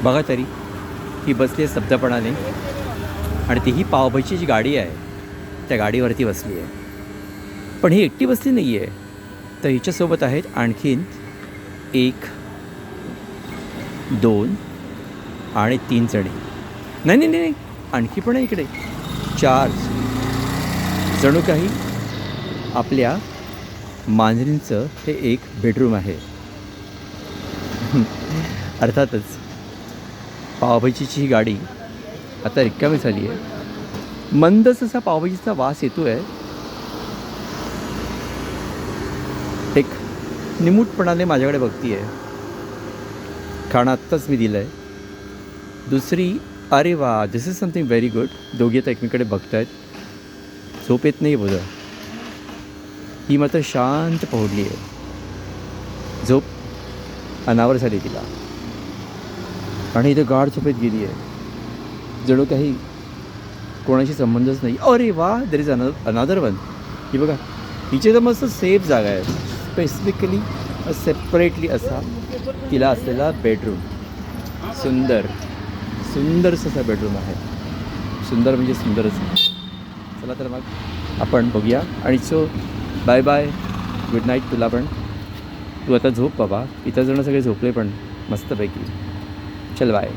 बघा तरी ही बसली आहे स्तब्धपणाने आणि तीही पावभाजीची जी गाडी आहे त्या गाडीवरती बसली आहे. पण ही एकटी बसली नाही आहे, तर हिच्यासोबत आहेत आणखीन 1 2 आणि 3 जणी. नाही नाही नाही, आणखी पण आहे इकडे 4. जणू काही आपल्या मांजरींचं हे एक बेडरूम आहे. अर्थातच पावभाजीची ही गाडी आता रिकामी झाली आहे. मंदच असा पावभाजीचा वास येतो आहे. एक निमूटपणाने माझ्याकडे बघती आहे. खाणं आत्ताच मी दिलं आहे. दुसरी, अरे वा, दिस इज समथिंग व्हेरी गुड. दोघी आता एकमेकडे बघत आहेत. झोप येत नाही बोधा. ही मात्र शांत पहुडली आहे. झोप अनावर झाली तिला आणि इथे गाढ झोपेत गेली आहे. जणू काही कोणाशी संबंधच नाही. अरे वा, देर इज अनादर वन. ही बघा, हिची तर मस्त सेफ जागा आहे. स्पेसिफिकली सेपरेटली असा तिला असलेला बेडरूम. सुंदर सुंदरसं असा बेडरूम आहे. सुंदर म्हणजे सुंदरच. चला तर मग आपण बघूया. आणि so bye bye, good night तुला पण. तू आता झोप बाबा. इतर जण सगळे झोपले पण मस्तपैकी. चल बाय.